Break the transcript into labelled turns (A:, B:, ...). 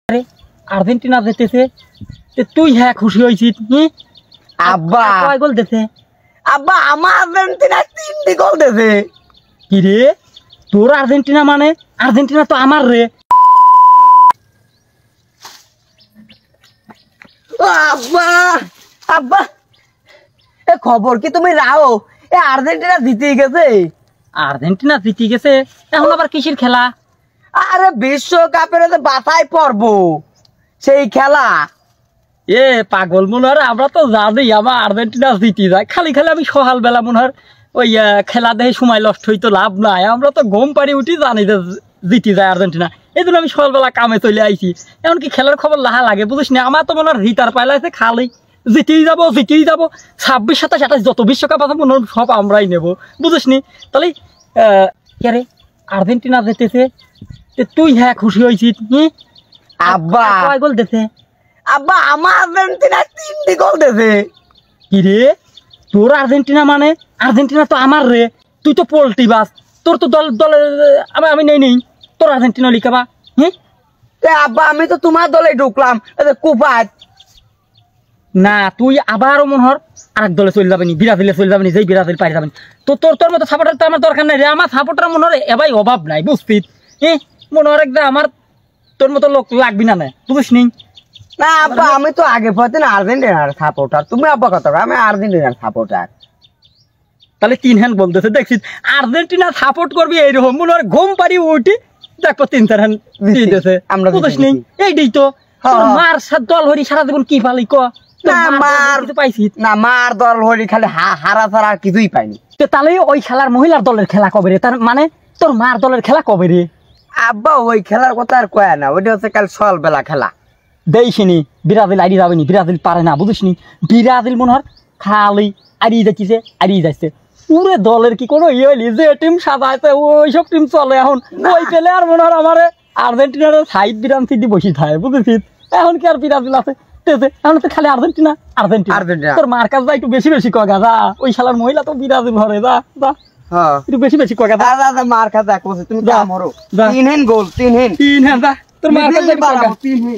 A: আরে আর্জেন্টিনা জিতেছে তুই হ্যাঁ খুশি হয়েছিস
B: আব্বা
A: কয় গোল দিয়েছে?
B: আব্বা আমার আর্জেন্টিনা 3টি গোল দিয়েছে।
A: কি রে তোর আর্জেন্টিনা মানে আর্জেন্টিনা তো আমার রে।
B: আব্বা আব্বা এ খবর কি তুমি রাও এ আর্জেন্টিনা জিতে গেছে।
A: আর্জেন্টিনা জিতে গেছে এখন আবার কিসের খেলা?
B: আরে বিশ্বকাপের বাছাই পর্ব সেই খেলা।
A: এ পাগল মনে হয় আমরা তো জানি আমার আর্জেন্টিনা জিতে যায়, খালি খালি আমি সকালবেলা মনে হয় ওই খেলা দেখে সময় নষ্ট হইতো লাভ নাই, আমরা তো ঘুম পাড়ি উঠি জানি যে জিতে যায় আর্জেন্টিনা, এই জন্য আমি সকালবেলা কামে চলে আইছি। এমনকি খেলার খবর লাহা লাগে বুঝিস না, আমার তো মনে হয় রিতার পাইলাইছে খালি জিতেই যাবো 26, 27, 28 যত বিশ্বকাপ আছে মনে হয় সব আমরাই নেবো বুঝিস নি। তাহলে কে রে আর্জেন্টিনা জিতেছে তুই হ্যাঁ খুশি হয়েছিস
B: আব্বা
A: কয় গোল দিয়েছে?
B: আব্বা আমার আর্জেন্টিনা 3টি গোল দিয়েছে।
A: কি রে তোর আর্জেন্টিনা মানে আর্জেন্টিনা তো আমার রে, তুই তো পোল্ট্রি বাস, তোর তো দলে আমি নেই তোর আর্জেন্টিনা লিখাবা।
B: আব্বা আমি তো তোমার দলে ঢুকলাম কুপাত।
A: না তুই আবারও মনে হর আরেক দলে চলে যাবেনি, ব্রাজিলে চলে যাবেনি, যেই ব্রাজিল পাই যাবেনি। তো তোর মতো সাপোর্টার তো আমার দরকার নাই রে, আমার সাপোর্টার মনে হয় এবাই অভাব নাই বুঝতিস। মনে হয় একদম আমার তোর মতো লোক লাগবি না বুঝিস নি।
B: না আব্বা আমি তো আগে পথে না আর্জেন্টিনার সাপোর্টার, তুমি আব্বা কথা আমি আর্জেন্টিনার সাপোর্টার।
A: তাহলে 3 হ্যান্ড বলতেছে দেখছিস আর্জেন্টিনা সাপোর্ট করবি এইরকম মনে হয় ঘুম পাড়ি উঠি দেখো 3-4 হ্যান্ড দিতেছে আমরা বুঝিস নি। এইটাই তো মার দল হরি সারা জীবন কি পালি ক
B: না মার
A: পাইছিস
B: না, মার দল হরি খালি হারা ছাড়া আর কিছুই পাইনি।
A: তাহলে ওই খেলার মহিলার দলের খেলা কবে রে? তার মানে তোর মার দলের খেলা কবে রে?
B: আব্বা ওই খেলার কথা আর কয় না, ওইটা হচ্ছে কাল সকালবেলা খেলা।
A: দেইছিনি ব্রাজিল আড়ি যাবেনি, ব্রাজিল পারে না বুঝিস নি। ব্রাজিল মনে হয় খালি আড়িয়ে যাচ্ছে পুরে দলের কি কোনো ইয়ে হইলি যে টিম সাজাইছে ওই সব টিম চলে এখন ওই পেলে আর মনে হয় আমার আর্জেন্টিনার সাইড বিরান সিটি বসি থাকে বুঝেছিস। এখন কি আর ব্রাজিল আছে এখন তো খালি আর্জেন্টিনা তোর মার কাজ যা একটু বেশি কগা যা, ওই শালার মহিলা তো ব্রাজিল ঘরে যা একটু বেশি কগা যা
B: মার কাজ তুমি যা মরো 3 গোল 3
A: যা তোর মার কাজ
B: 3